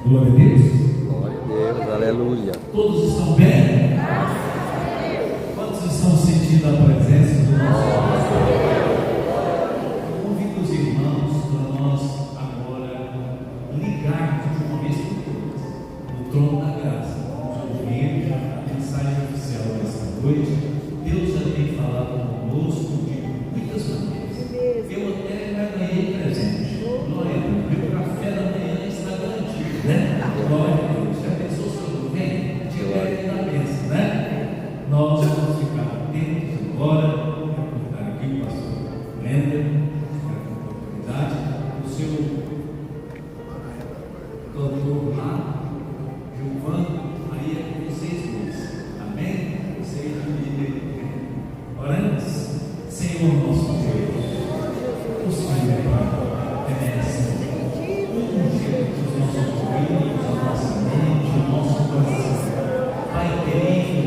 Glória a Deus. Glória a Deus, aleluia. Todos estão bem? Quantos estão sentindo a presença do nosso Deus? Eu convido os irmãos para nós agora ligarmos de uma vez por todas no trono da graça. Vamos ouvir a mensagem oficial desta noite. Deus já tem falado conosco de muitas maneiras. Eu até já ganhei presente. Glória a Deus. Meu café da manhã está garantido, né? Glória a Deus. Já pensou se eu não venho? Tiver na bênção, né? Nós vamos ficar atentos agora. Vou convidar aqui o pastor Lender, com autoridade, o seu cantor lá, Gilvan, aí é com vocês dois. Amém? Vocês líder. Oramos. Senhor nosso Deus, o Senhor é essa. Os nossos ouvidos, a nossa mente, o nosso coração. Pai querido,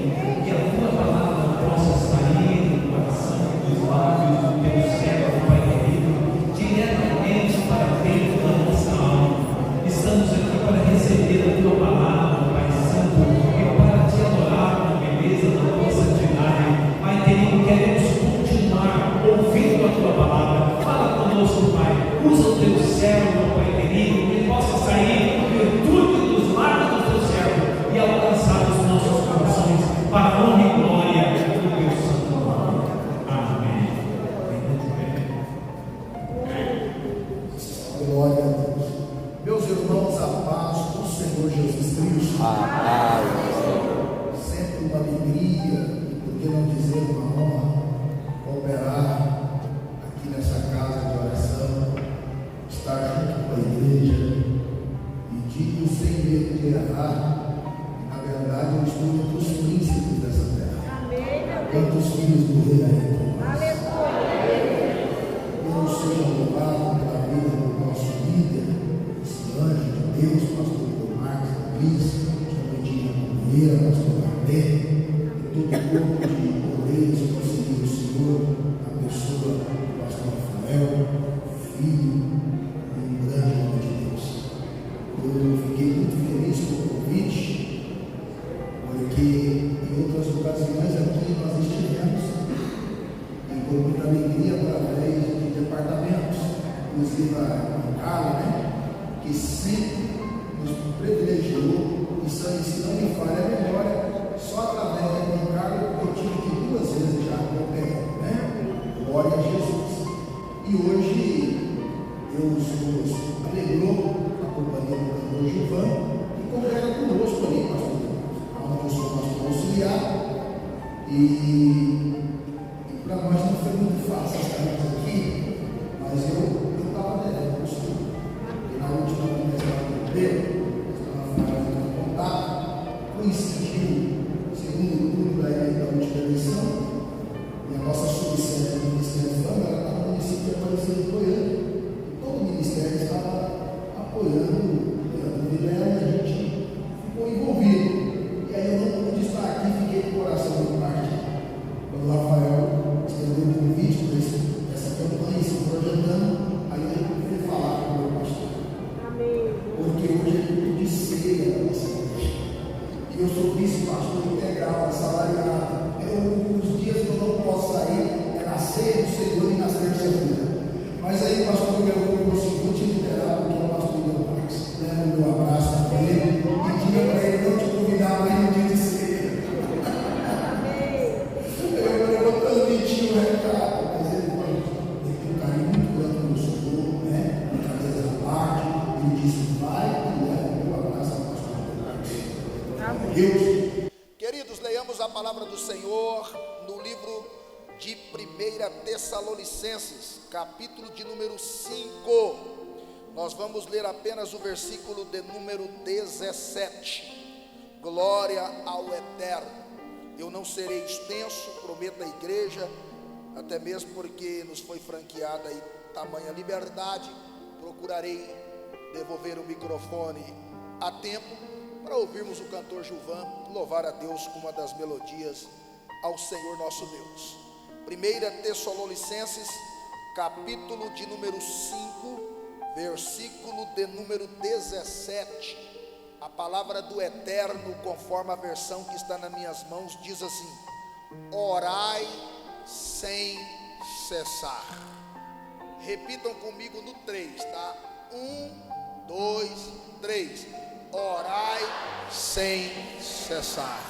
que a tua palavra possa sair do coração, dos lábios do teu servo, Pai querido, diretamente para dentro da nossa alma. Estamos aqui para receber a tua palavra, Pai Santo, e para te adorar na beleza da tua santidade. Pai querido, queremos continuar ouvindo a tua palavra. Fala conosco, Pai. Usa o teu servo, Pai querido, que possa sair a virtude dos lábios do teu servo e alcançar os nossos corações para a honra e glória do teu santo nome. Amém. Glória a Deus. Meus irmãos, a paz do Senhor Jesus Cristo. A paz. Sempre uma alegria, por que não dizer uma honra, operar aqui nessa casa de oração, estar junto com a igreja, e digo sem medo de errar, na verdade eu estou entre os príncipes dessa terra, entre os filhos do rei ainda. Deus seja louvado pela vida do nosso líder, esse anjo de Deus, pastor Marcos Luiz, Joaquim Moreira, pastor Gardê, e todo o corpo de obreiros que conseguiu o Senhor, a pessoa do pastor Rafael, filho, um grande homem de Deus. Eu fiquei muito feliz com o convite, porque em outras ocasiões aqui nós estivemos, e com muita alegria através de departamentos, inclusive a Carla, né, que sempre nos privilegiou, e se não me falha a memória, só através da Carla eu tive que 2 vezes já acompanhar, né? Glória a Jesus. E hoje Deus nos alegrou a companhia do pastor Gilvan, que congrega conosco ali, pastor, onde eu sou pastor auxiliar, e para nós não foi muito fácil estarmos aqui, mas eu estava devendo o senhor, porque na última conversa que eu estava fazendo um contato, coincidiu, segundo o turno da última eleição, e a nossa subsede do Ministério da Fama, ela estava no município de Aparecida de Goiânia, e todo o Ministério estava apoiando o Vilela, e a gente ficou envolvido, e aí eu não pude estar aqui, fiquei com o coração muito partido. Quando o Rafael estendeu o convite para essa campanha, se projetando, aí eu fui falar com o meu pastor. Amém. Porque hoje é culto de ceia da nossa igreja. E eu sou vice-pastor integral, assalariado. Os dias que eu não posso sair é na ceia do Senhor e na terça-feira. Mas aí o pastor Miguel falou: vou te liberar, porque é o pastor Miguel Marques. Leva o meu abraço para ele e diga para ele não te convidar mais no dia de ceia. Eu vou transmitir o recado, mas ele tem um carinho muito grande pelo Senhor, né? Cabeça da parte, ele disse: vai e leva o meu abraço ao pastor Miguel Marques. Deus. Queridos, leiamos a palavra do Senhor no livro de 1 Tessalonicenses, capítulo de número 5. Nós vamos ler apenas o versículo de número 17. Glória ao Eterno. Eu não serei extenso, prometo à igreja, até mesmo porque nos foi franqueada aí tamanha liberdade. Procurarei devolver o microfone a tempo para ouvirmos o cantor Gilvan louvar a Deus com uma das melodias ao Senhor nosso Deus. 1 Tessalonicenses, capítulo de número 5, versículo de número 17, A palavra do Eterno, conforme a versão que está nas minhas mãos, diz assim: orai sem cessar. Repitam comigo no 3, tá? 1, 2, 3. Orai sem cessar.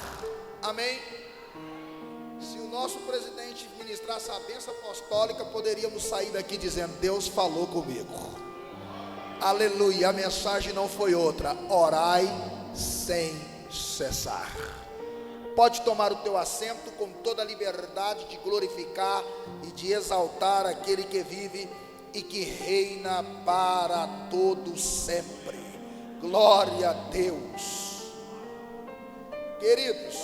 Amém? Se o nosso presidente ministrasse a bênção apostólica, poderíamos sair daqui dizendo: Deus falou comigo. Aleluia, a mensagem não foi outra: orai sem cessar. Pode tomar o teu assento com toda a liberdade de glorificar e de exaltar aquele que vive e que reina para todo sempre. Glória a Deus. Queridos,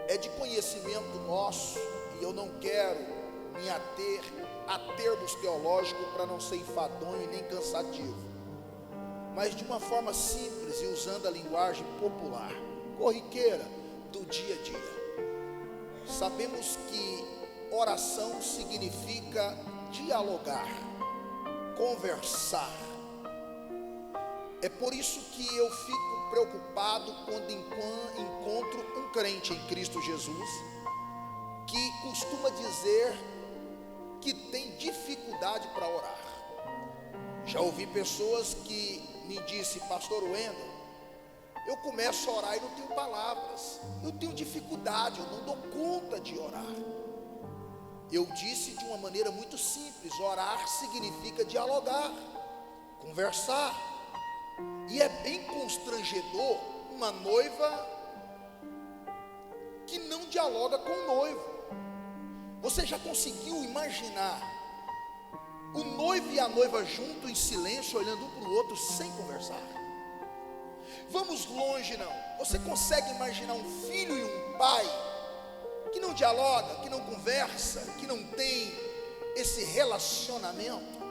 é de conhecimento nosso, e eu não quero me ater a termos teológicos para não ser enfadonho e nem cansativo, mas de uma forma simples e usando a linguagem popular, corriqueira do dia a dia. Sabemos que oração significa dialogar, conversar. É por isso que eu fico preocupado quando encontro um crente em Cristo Jesus que costuma dizer que tem dificuldade para orar. Já ouvi pessoas que me disseram: pastor Wendel, eu começo a orar e não tenho palavras, eu tenho dificuldade, eu não dou conta de orar. Eu disse de uma maneira muito simples: orar significa dialogar, conversar. E é bem constrangedor uma noiva que não dialoga com o noivo. Você já conseguiu imaginar o noivo e a noiva juntos em silêncio, olhando um para o outro, sem conversar? Vamos longe não. Você consegue imaginar um filho e um pai que não dialoga, que não conversa, que não tem esse relacionamento?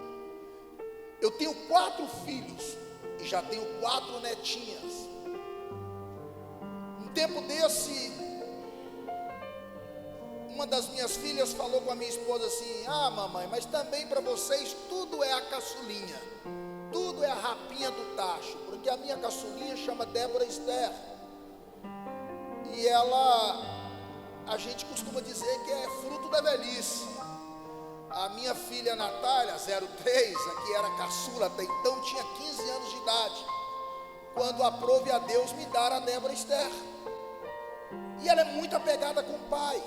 Eu tenho 4 filhos e já tenho 4 netinhas. Um tempo desse, uma das minhas filhas falou com a minha esposa assim: ah, mamãe, mas também para vocês tudo é a caçulinha, tudo é a rapinha do tacho, porque a minha caçulinha chama Débora Esther, e ela, a gente costuma dizer que é fruto da velhice. A minha filha Natália, 03, que era caçula até então, tinha 15 anos de idade, quando aprove a Deus me dar a Débora Esther. E ela é muito apegada com o pai,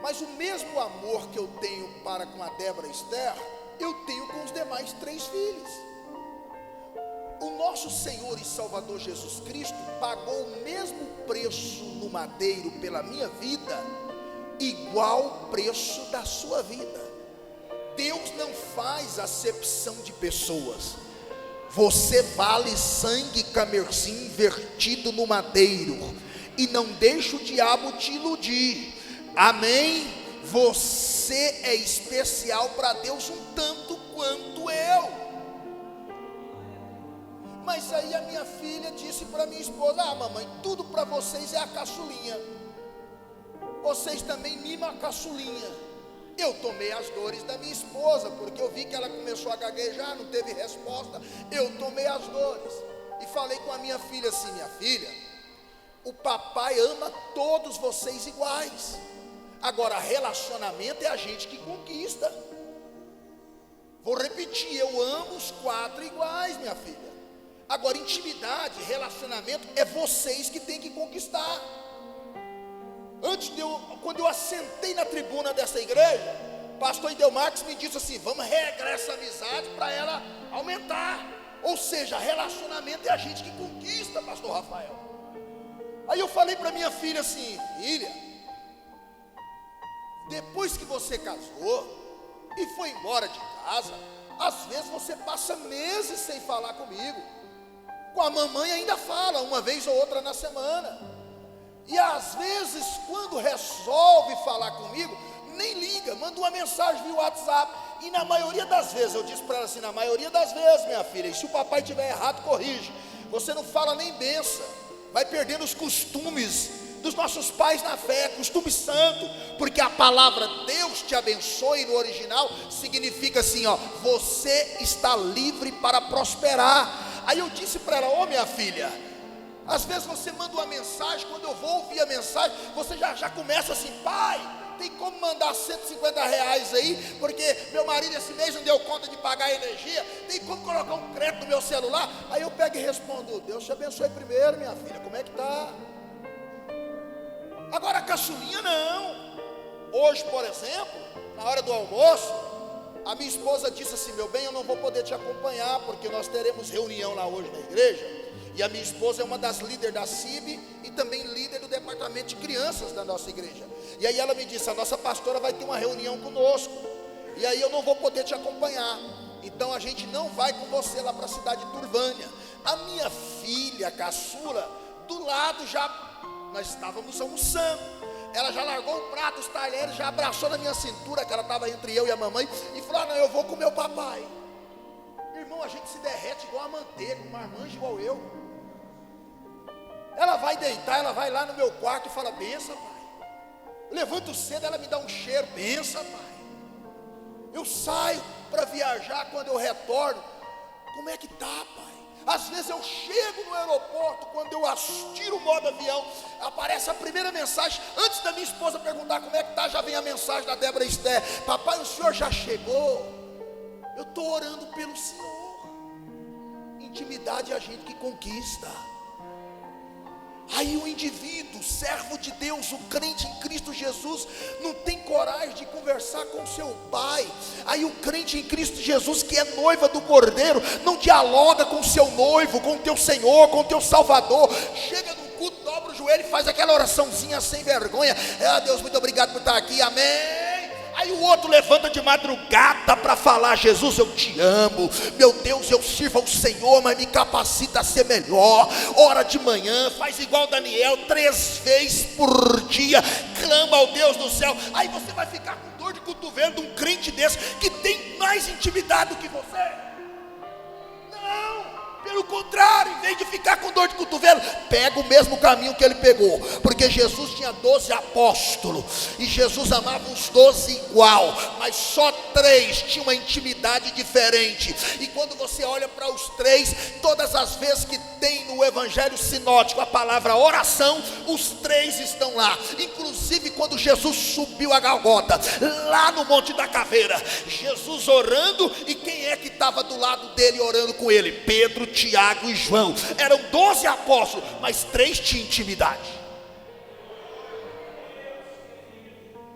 mas o mesmo amor que eu tenho para com a Débora Esther, eu tenho com os demais 3 filhos. O nosso Senhor e Salvador Jesus Cristo pagou o mesmo preço no madeiro pela minha vida, igual preço da sua vida. Deus não faz acepção de pessoas. Você vale sangue carmesim vertido no madeiro, e não deixa o diabo te iludir. Amém? Você é especial para Deus um tanto quanto eu. Mas aí a minha filha disse para minha esposa: ah, mamãe, tudo para vocês é a caçulinha, vocês também mimam a caçulinha. Eu tomei as dores da minha esposa, porque eu vi que ela começou a gaguejar, não teve resposta. Eu tomei as dores e falei com a minha filha assim: minha filha, o papai ama todos vocês iguais. Agora, relacionamento é a gente que conquista. Vou repetir: eu amo os 4 iguais, minha filha. Agora, intimidade, relacionamento é vocês que têm que conquistar. Quando eu assentei na tribuna dessa igreja, pastor Idelmarques me disse assim: vamos regrar essa amizade para ela aumentar. Ou seja, relacionamento é a gente que conquista, pastor Rafael. Aí eu falei para minha filha assim: filha, depois que você casou e foi embora de casa, às vezes você passa meses sem falar comigo. Com a mamãe ainda fala uma vez ou outra na semana. E às vezes, quando resolve falar comigo, nem liga, manda uma mensagem via WhatsApp. E na maioria das vezes, eu disse para ela assim: na maioria das vezes, minha filha, e se o papai estiver errado, corrige. Você não fala nem benção, vai perdendo os costumes dos nossos pais na fé, costume santo, porque a palavra Deus te abençoe no original significa assim, ó: você está livre para prosperar. Aí eu disse para ela: ô minha filha, às vezes você manda uma mensagem, quando eu vou ouvir a mensagem, você já começa assim: pai, tem como mandar R$150 aí, porque meu marido esse mês não deu conta de pagar a energia, tem como colocar um crédito no meu celular? Aí eu pego e respondo: Deus te abençoe primeiro, minha filha, como é que tá? Agora a caçulinha não. Hoje, por exemplo, na hora do almoço, a minha esposa disse assim: meu bem, eu não vou poder te acompanhar, porque nós teremos reunião lá hoje na igreja, e a minha esposa é uma das líderes da CIB e também líder do departamento de crianças da nossa igreja. E aí ela me disse: a nossa pastora vai ter uma reunião conosco, e aí eu não vou poder te acompanhar, então a gente não vai com você lá para a cidade de Turvânia. A minha filha caçula, do lado, nós estávamos almoçando, ela já largou o prato, os talheres, já abraçou na minha cintura, que ela estava entre eu e a mamãe, e falou: não, eu vou com meu papai. Irmão, a gente se derrete igual a manteiga, uma marmanja igual eu. Ela vai deitar, ela vai lá no meu quarto e fala: benção, pai. Eu levanto cedo, ela me dá um cheiro: benção, pai. Eu saio para viajar, quando eu retorno: como é que tá, pai? Às vezes eu chego no aeroporto, quando eu tiro o modo avião, aparece a primeira mensagem, antes da minha esposa perguntar como é que tá, já vem a mensagem da Débora Esther: papai, o senhor já chegou? Eu estou orando pelo senhor. Intimidade é a gente que conquista. Aí o indivíduo, servo de Deus, o crente em Cristo Jesus, não tem coragem de conversar com seu pai. Aí o crente em Cristo Jesus, que é noiva do Cordeiro, não dialoga com seu noivo, com o teu Senhor, com o teu Salvador. Chega no culto, dobra o joelho e faz aquela oraçãozinha sem vergonha: Deus, muito obrigado por estar aqui, amém. Aí o outro levanta de madrugada para falar: Jesus, eu te amo, meu Deus, eu sirvo ao Senhor, mas me capacita a ser melhor. Ora de manhã, faz igual Daniel, 3 vezes por dia, clama ao Deus do céu. Aí você vai ficar com dor de cotovelo de um crente desse, que tem mais intimidade do que você? Não. Pelo contrário, em vez de ficar com dor de cotovelo, pega o mesmo caminho que ele pegou, porque Jesus tinha 12 apóstolos, e Jesus amava os 12 igual, mas só 3 tinham uma intimidade diferente. E quando você olha para os 3, todas as vezes que tem no evangelho sinótico a palavra oração, os 3 estão lá. Inclusive quando Jesus subiu a Golgota, lá no Monte da Caveira, Jesus orando, e quem é que estava do lado dele orando com ele? Pedro, Tiago e João. Eram 12 apóstolos, mas 3 tinham intimidade.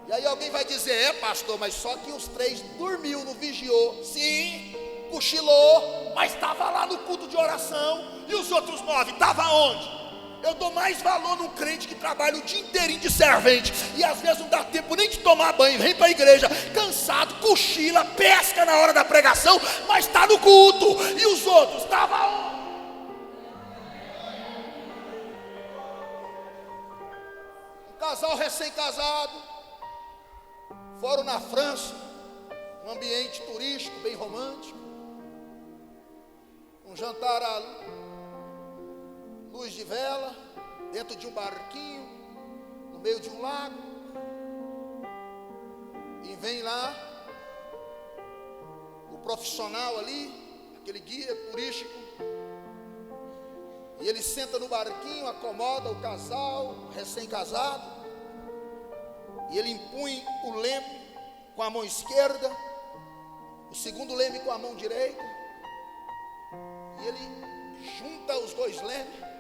E aí alguém vai dizer: pastor, mas só que os 3 dormiu, não vigiou. Sim, cochilou, mas estava lá no culto de oração. E os outros 9 estavam onde? Eu dou mais valor num crente que trabalha o dia inteirinho de servente, e às vezes não dá tempo nem de tomar banho, vem para a igreja cansado, cochila, pesca na hora da pregação, mas está no culto. E os outros estavam onde? Um casal recém-casado, foram na França, um ambiente turístico bem romântico, um jantar à luz de vela, dentro de um barquinho, no meio de um lago. E vem lá o profissional ali, aquele guia turístico, e ele senta no barquinho, acomoda o casal recém-casado, e ele impunha o leme com a mão esquerda, o segundo leme com a mão direita, e ele junta os 2 lemes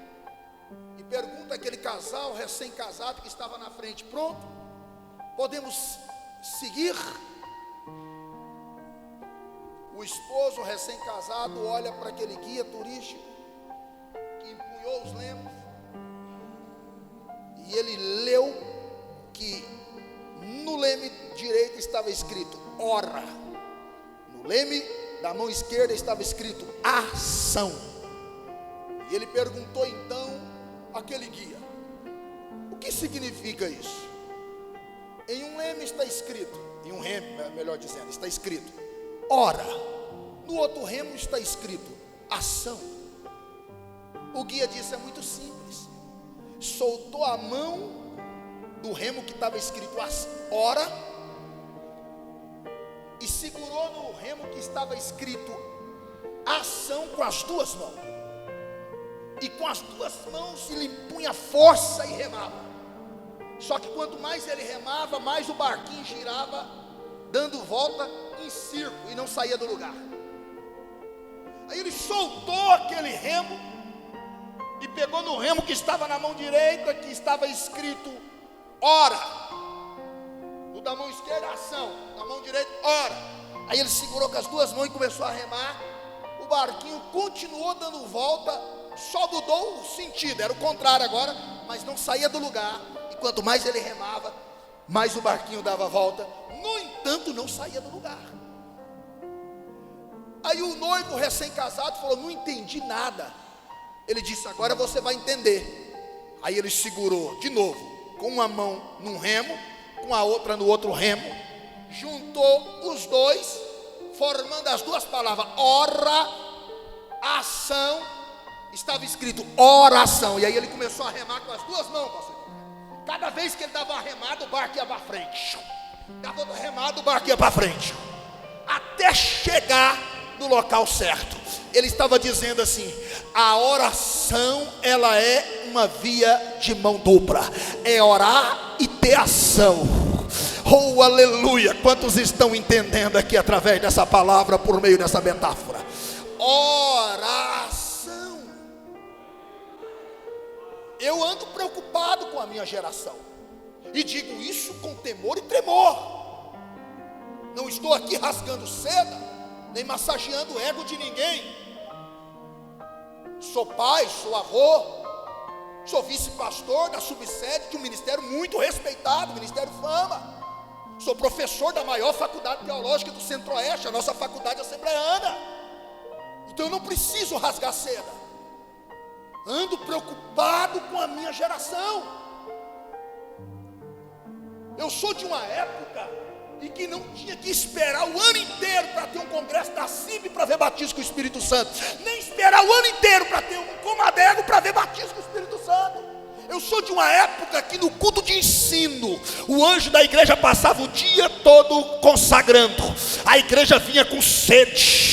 e pergunta àquele casal recém-casado que estava na frente: pronto? Podemos seguir? O esposo recém-casado olha para aquele guia turístico que empunhou os lemos, e ele leu que no leme direito estava escrito ora, no leme da mão esquerda estava escrito ação. E ele perguntou então àquele guia: o que significa isso? Em um leme está escrito, em um remo, melhor dizendo, está escrito ora, no outro remo está escrito ação. O guia disse: é muito simples. Soltou a mão do remo que estava escrito ora e segurou no remo que estava escrito ação com as 2 mãos. e com as duas mãos ele impunha força e remava. Só que quanto mais ele remava, mais o barquinho girava, dando volta em círculo e não saía do lugar. Aí ele soltou aquele remo e pegou no remo que estava na mão direita, que estava escrito ora. O da mão esquerda, ação. Na mão direita, ora. Aí ele segurou com as duas mãos e começou a remar. O barquinho continuou dando volta, só mudou o sentido, era o contrário agora, mas não saía do lugar. E quanto mais ele remava, mais o barquinho dava volta. No entanto, não saía do lugar. Aí o noivo recém-casado falou: não entendi nada. Ele disse: agora você vai entender. Aí ele segurou de novo, com uma mão num remo, com a outra no outro remo, juntou os dois, formando as duas palavras, ora, ação. Estava escrito oração. E aí ele começou a remar com as duas mãos, pastor. Cada vez que ele dava uma remada, o barco ia para frente. Dava outra remada, o barco ia para frente, até chegar no local certo. Ele estava dizendo assim: a oração, ela é uma via de mão dupla, é orar e ter ação. Oh, aleluia! Quantos estão entendendo aqui através dessa palavra, por meio dessa metáfora? Oração. Eu ando preocupado com a minha geração, e digo isso com temor e tremor. Não estou aqui rasgando seda, nem massageando o ego de ninguém. Sou pai, sou avô, sou vice-pastor da subsede de um ministério muito respeitado, Ministério Fama. Sou professor da maior faculdade teológica do Centro-Oeste, a nossa faculdade assembleana. Então eu não preciso rasgar seda. Ando preocupado com a minha geração. Eu sou de uma época e que não tinha que esperar o ano inteiro para ter um congresso da CIB para ver batismo com o Espírito Santo, nem esperar o ano inteiro para ter um comadego para ver batismo com o Espírito Santo. Eu sou de uma época que no culto de ensino, o anjo da igreja passava o dia todo consagrando, a igreja vinha com sede.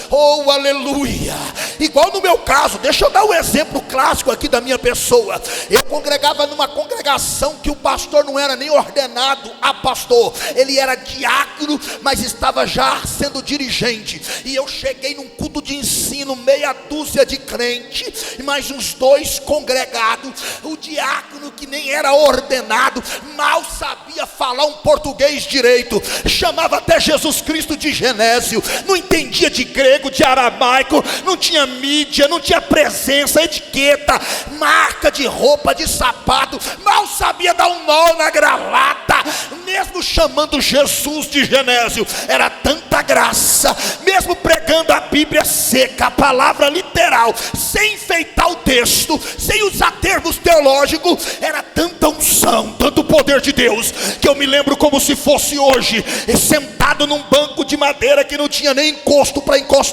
Oh, aleluia! Igual no meu caso, deixa eu dar um exemplo clássico aqui da minha pessoa. Eu congregava numa congregação que o pastor não era nem ordenado a pastor, ele era diácono, mas estava já sendo dirigente. E eu cheguei num culto de ensino, meia dúzia de crente, e mais uns 2 congregados. O diácono, que nem era ordenado, mal sabia falar um português direito, chamava até Jesus Cristo de Genésio, não entendia de grego, de aramaico, não tinha mídia, não tinha presença, etiqueta, marca de roupa, de sapato, mal sabia dar um nó na gravata, mesmo chamando Jesus de Genésio. Era tanta graça, mesmo pregando a Bíblia seca, a palavra literal, sem enfeitar o texto, sem usar termos teológicos, era tanta unção, tanto poder de Deus, que eu me lembro como se fosse hoje, sentado num banco de madeira que não tinha nem encosto para encostar.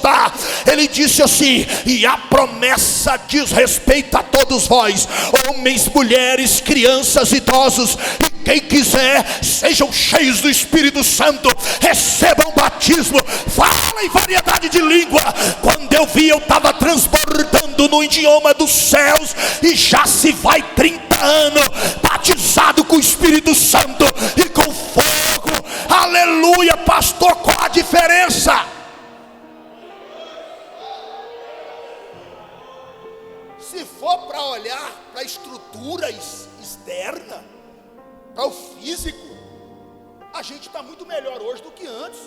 Ele disse assim: e a promessa diz respeito a todos vós, homens, mulheres, crianças, idosos, e quem quiser, sejam cheios do Espírito Santo, recebam batismo, fala em variedade de língua. Quando eu vi, eu estava transbordando no idioma dos céus, e já se vai 30 anos batizado com o Espírito Santo e com fogo. Aleluia, pastor, qual a diferença? Se for para olhar para a estrutura externa, para o físico, a gente está muito melhor hoje do que antes.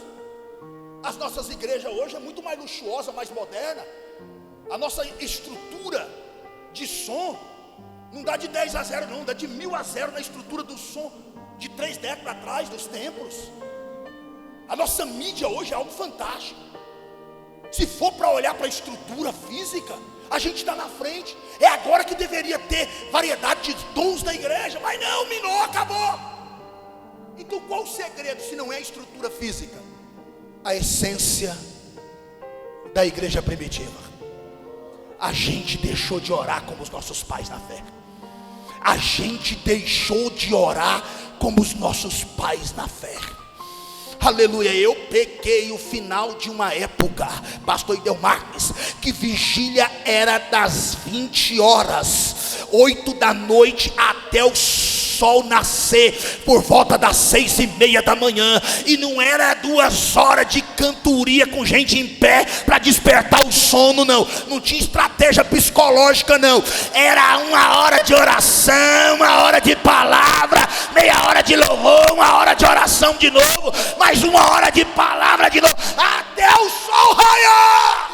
As nossas igrejas hoje é muito mais luxuosa, mais moderna. A nossa estrutura de som não dá de 10-0 não, dá de 1000-0 na estrutura do som de 3 décadas atrás, dos templos. A nossa mídia hoje é algo fantástico. Se for para olhar para a estrutura física, a gente está na frente. É agora que deveria ter variedade de dons na igreja, mas não, minou, acabou. Então qual o segredo se não é a estrutura física? A essência da igreja primitiva. A gente deixou de orar como os nossos pais na fé. A gente deixou de orar como os nossos pais na fé. Aleluia. Eu peguei o final de uma época, pastor Idelmarques, que vigília era das 20 horas, 8 da noite até o sol nascer, por volta das 6:30 da manhã, e não era 2 horas de cantoria com gente em pé para despertar o sono, não tinha estratégia psicológica, não, era 1 hora de oração, 1 hora de palavra, meia hora de louvor, 1 hora de oração de novo, mais 1 hora de palavra de novo, até o sol raiar.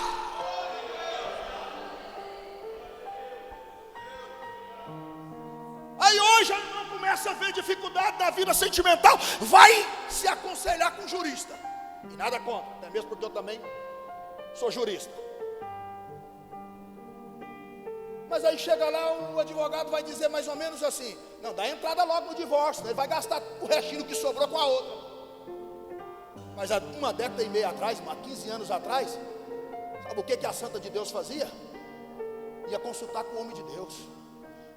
Aí hoje começa a ver dificuldade da vida sentimental, vai se aconselhar com um jurista, e nada contra, até mesmo porque eu também sou jurista. Mas aí chega lá, o advogado vai dizer mais ou menos assim: não, dá entrada logo no divórcio, né? Ele vai gastar o restinho que sobrou com a outra. Mas há 1 década e meia atrás, há 15 anos atrás, sabe o que a Santa de Deus fazia? Ia consultar com o homem de Deus,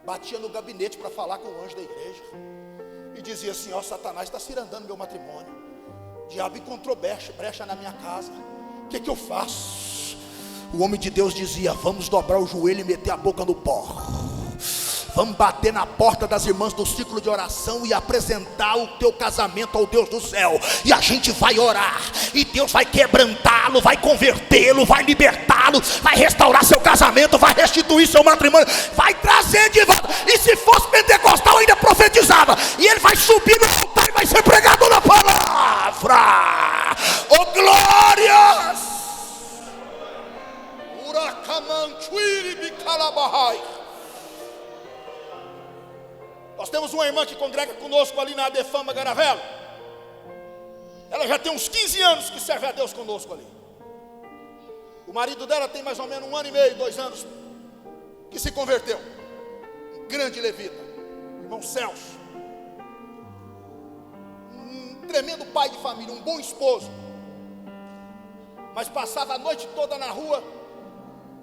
batia no gabinete para falar com o anjo da igreja e dizia assim: ó, Satanás está cirandando meu matrimônio, o diabo encontrou brecha na minha casa, o que eu faço? O homem de Deus dizia: vamos dobrar o joelho e meter a boca no pó, vamos bater na porta das irmãs do ciclo de oração e apresentar o teu casamento ao Deus do céu, e a gente vai orar, e Deus vai quebrantá-lo, vai convertê-lo, vai libertá-lo, vai restaurar seu casamento, vai restituir seu matrimônio, vai trazer de volta. E se fosse pentecostal ainda profetizava, e ele vai subir no altar e vai ser pregador da palavra. Oh glórias! Nós temos uma irmã que congrega conosco ali na Adefama Garavelo. Ela já tem uns 15 anos que serve a Deus conosco ali. O marido dela tem mais ou menos 1 ano e meio, 2 anos que se converteu. Um grande levita, o irmão Celso, um tremendo pai de família, um bom esposo, mas passava a noite toda na rua,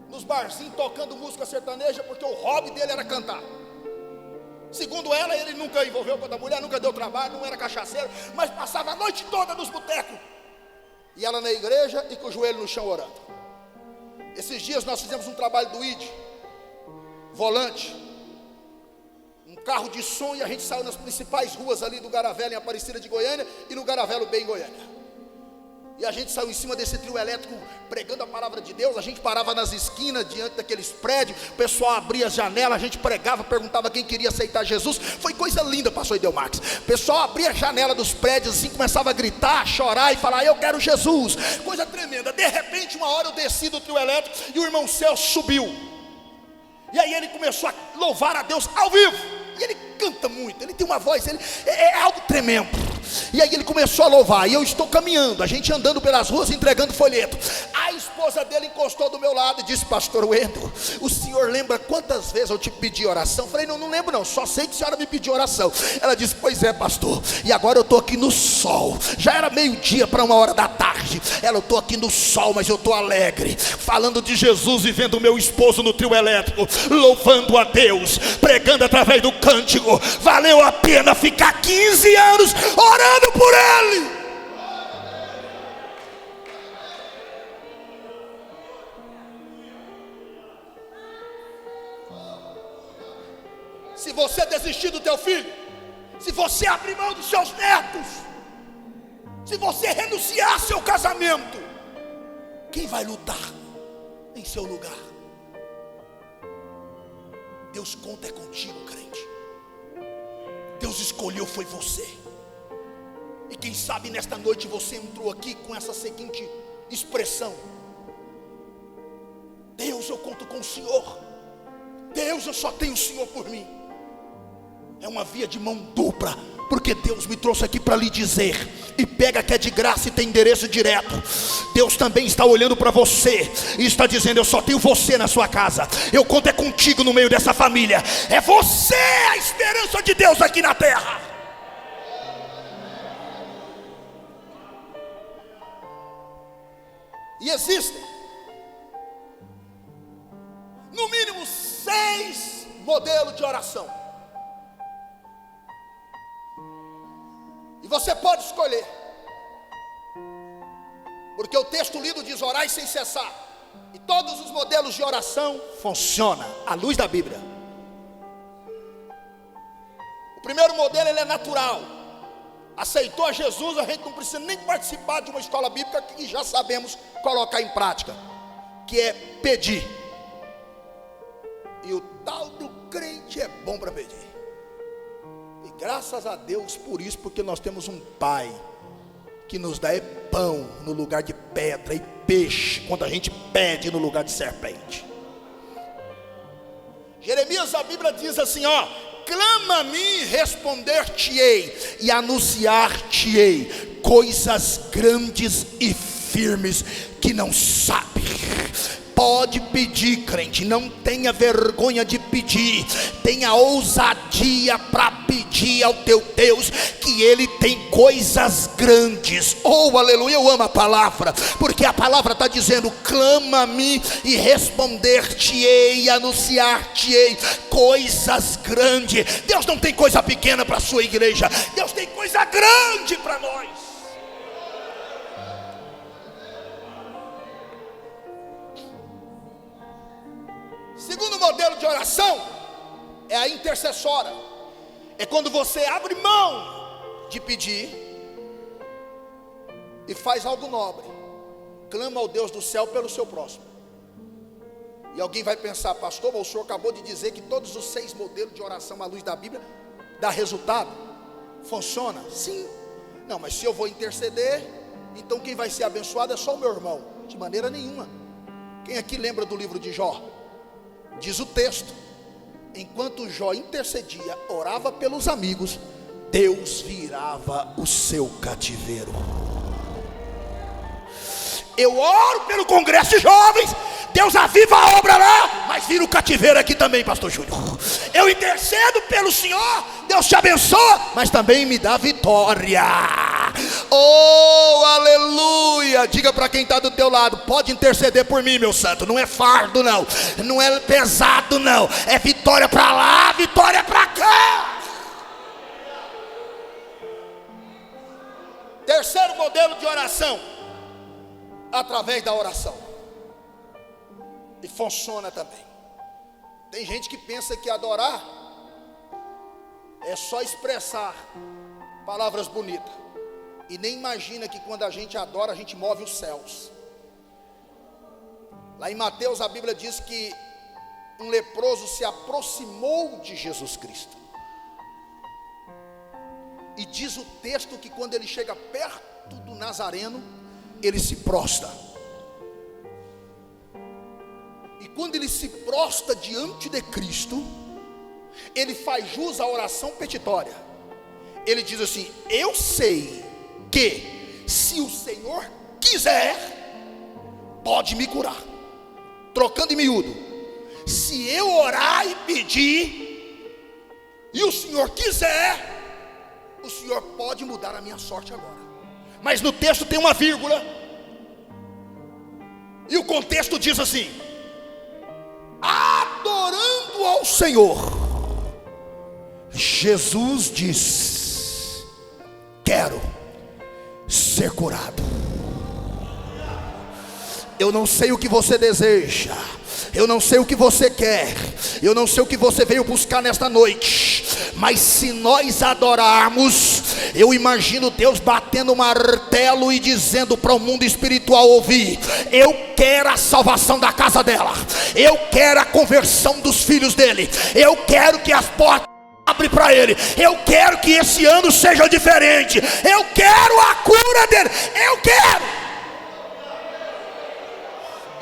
nos barzinhos, tocando música sertaneja, porque o hobby dele era cantar. Segundo ela, ele nunca envolveu com a mulher, nunca deu trabalho, não era cachaceiro, mas passava a noite toda nos botecos, e ela na igreja e com o joelho no chão orando. Esses dias nós fizemos um trabalho do ID, volante, um carro de som, e a gente saiu nas principais ruas ali do Garavelo, em Aparecida de Goiânia, e no Garavelo Bem em Goiânia. E a gente saiu em cima desse trio elétrico pregando a palavra de Deus. A gente parava nas esquinas, diante daqueles prédios, o pessoal abria as janelas, a gente pregava, perguntava quem queria aceitar Jesus. Foi coisa linda, pastor Idelmarques. O pessoal abria a janela dos prédios assim, começava a gritar, a chorar e falar: eu quero Jesus. Coisa tremenda. De repente, uma hora eu desci do trio elétrico e o irmão Celso subiu. E aí ele começou a louvar a Deus ao vivo. E ele canta muito, ele tem uma voz, é algo tremendo. E aí ele começou a louvar, e eu estou caminhando, a gente andando pelas ruas entregando folheto. A esposa dele encostou do meu lado e disse: pastor Wendel, o senhor lembra quantas vezes eu te pedi oração? Eu falei: não lembro não, só sei que a senhora me pediu oração. Ela disse: pois é, pastor, e agora eu estou aqui no sol, já era 12:00 para 1h da tarde. Ela: eu estou aqui no sol, mas eu estou alegre, falando de Jesus e vendo o meu esposo no trio elétrico, louvando a Deus, pregando através do cântico. Valeu a pena ficar 15 anos orando por ele. Se você desistir do teu filho, se você abrir mão dos seus netos, se você renunciar ao seu casamento, quem vai lutar em seu lugar? Deus conta é contigo, crente. Deus escolheu, foi você. E quem sabe nesta noite você entrou aqui com essa seguinte expressão: Deus, eu conto com o Senhor. Deus, eu só tenho o Senhor por mim. É uma via de mão dupla, porque Deus me trouxe aqui para lhe dizer, e pega que é de graça e tem endereço direto. Deus também está olhando para você e está dizendo: eu só tenho você na sua casa, eu conto é contigo no meio dessa família. É você a esperança de Deus aqui na terra. E existem no mínimo 6 modelos de oração, e você pode escolher. Porque o texto lido diz: orai sem cessar. E todos os modelos de oração funcionam à luz da Bíblia. O primeiro modelo, ele é natural. Aceitou a Jesus, a gente não precisa nem participar de uma escola bíblica, que já sabemos colocar em prática, que é pedir. E o tal do crente é bom para pedir. E graças a Deus por isso, porque nós temos um Pai que nos dá pão no lugar de pedra, e peixe quando a gente pede no lugar de serpente. Jeremias, a Bíblia diz assim, ó: clama a mim, responder-te-ei e anunciar-te-ei coisas grandes e firmes que não sabe. Pode pedir, crente, não tenha vergonha de pedir, tenha ousadia para pedir ao teu Deus, que Ele tem coisas grandes. Oh, aleluia, eu amo a palavra, porque a palavra está dizendo: clama a mim e responder-te-ei, anunciar-te-ei coisas grandes. Deus não tem coisa pequena para a sua igreja, Deus tem coisa grande para nós. Segundo modelo de oração é a intercessora. É quando você abre mão de pedir e faz algo nobre. Clama ao Deus do céu pelo seu próximo. E alguém vai pensar: pastor, mas o senhor acabou de dizer que todos os 6 modelos de oração à luz da Bíblia dá resultado? Funciona? Sim. Não, mas se eu vou interceder, então quem vai ser abençoado é só o meu irmão. De maneira nenhuma. Quem aqui lembra do livro de Jó? Diz o texto: enquanto Jó intercedia, orava pelos amigos, Deus virava o seu cativeiro. Eu oro pelo congresso de jovens, Deus aviva a obra lá, mas vira o cativeiro aqui também, pastor Júlio. Eu intercedo pelo Senhor, Deus te abençoa, mas também me dá vitória. Oh, aleluia. Diga para quem está do teu lado: pode interceder por mim, meu santo. Não é fardo não, não é pesado não, é vitória para lá, vitória para cá. Terceiro modelo de oração, através da oração. E funciona também. Tem gente que pensa que adorar é só expressar palavras bonitas, e nem imagina que quando a gente adora, a gente move os céus. Lá em Mateus, a Bíblia diz que um leproso se aproximou de Jesus Cristo. E diz o texto que quando ele chega perto do Nazareno, ele se prostra. E quando ele se prostra diante de Cristo, ele faz jus à oração petitória. Ele diz assim: eu sei que se o Senhor quiser, pode me curar. Trocando em miúdo, se eu orar e pedir, e o Senhor quiser, o Senhor pode mudar a minha sorte agora. Mas no texto tem uma vírgula, e o contexto diz assim: adorando ao Senhor, Jesus diz: quero ser curado. Eu não sei o que você deseja, eu não sei o que você quer, eu não sei o que você veio buscar nesta noite, mas se nós adorarmos, eu imagino Deus batendo um martelo e dizendo para o mundo espiritual ouvir: eu quero a salvação da casa dela, eu quero a conversão dos filhos dele, eu quero que as portas abre para ele, eu quero que esse ano seja diferente, eu quero a cura dele, eu quero.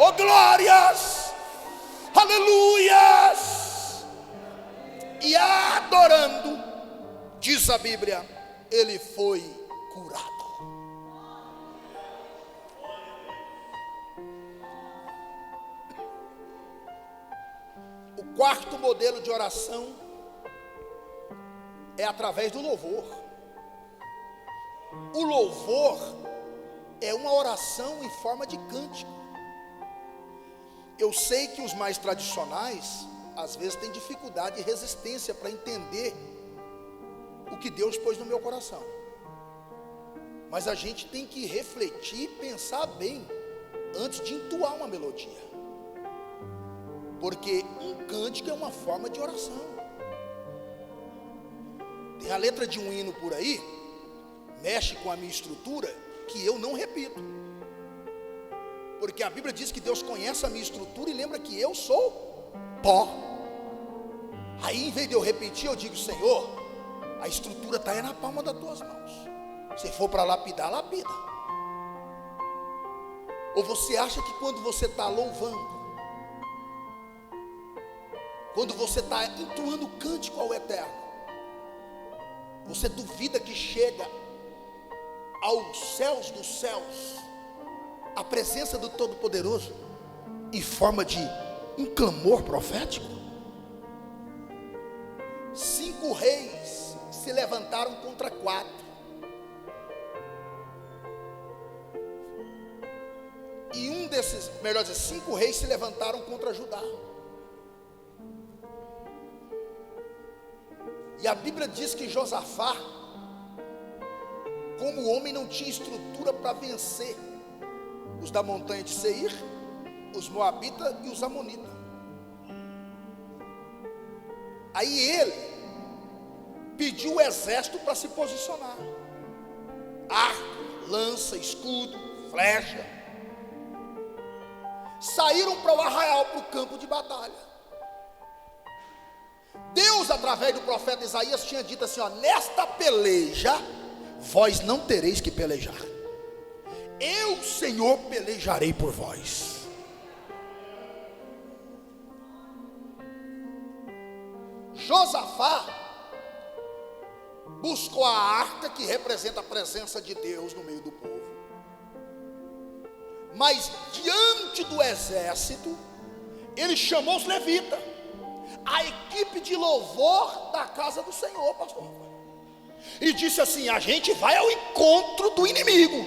Oh glórias, aleluias. E adorando, diz a Bíblia, ele foi curado. O quarto modelo de oração é através do louvor. O louvor é uma oração em forma de cântico. Eu sei que os mais tradicionais às vezes têm dificuldade e resistência para entender o que Deus pôs no meu coração. Mas a gente tem que refletir e pensar bem antes de entoar uma melodia. Porque um cântico é uma forma de oração. Tem a letra de um hino por aí, mexe com a minha estrutura, que eu não repito. Porque a Bíblia diz que Deus conhece a minha estrutura e lembra que eu sou pó. Aí, em vez de eu repetir, eu digo: Senhor, a estrutura está aí na palma das tuas mãos. Se for para lapidar, lapida. Ou você acha que quando você está louvando, quando você está entoando cântico ao Eterno, você duvida que chega aos céus dos céus a presença do Todo-Poderoso em forma de um clamor profético? 5 reis se levantaram contra 4. E um desses, melhor dizer, 5 reis se levantaram contra Judá. E a Bíblia diz que Josafá, como homem, não tinha estrutura para vencer os da montanha de Seir, os moabitas e os amonitas. Aí ele pediu o exército para se posicionar: arco, lança, escudo, flecha. Saíram para o arraial, para o campo de batalha. Deus, através do profeta Isaías, tinha dito assim: ó, nesta peleja vós não tereis que pelejar, eu, Senhor, pelejarei por vós. Josafá buscou a arca, que representa a presença de Deus no meio do povo. Mas diante do exército, ele chamou os levitas, a equipe de louvor da casa do Senhor, pastor, e disse assim: a gente vai ao encontro do inimigo,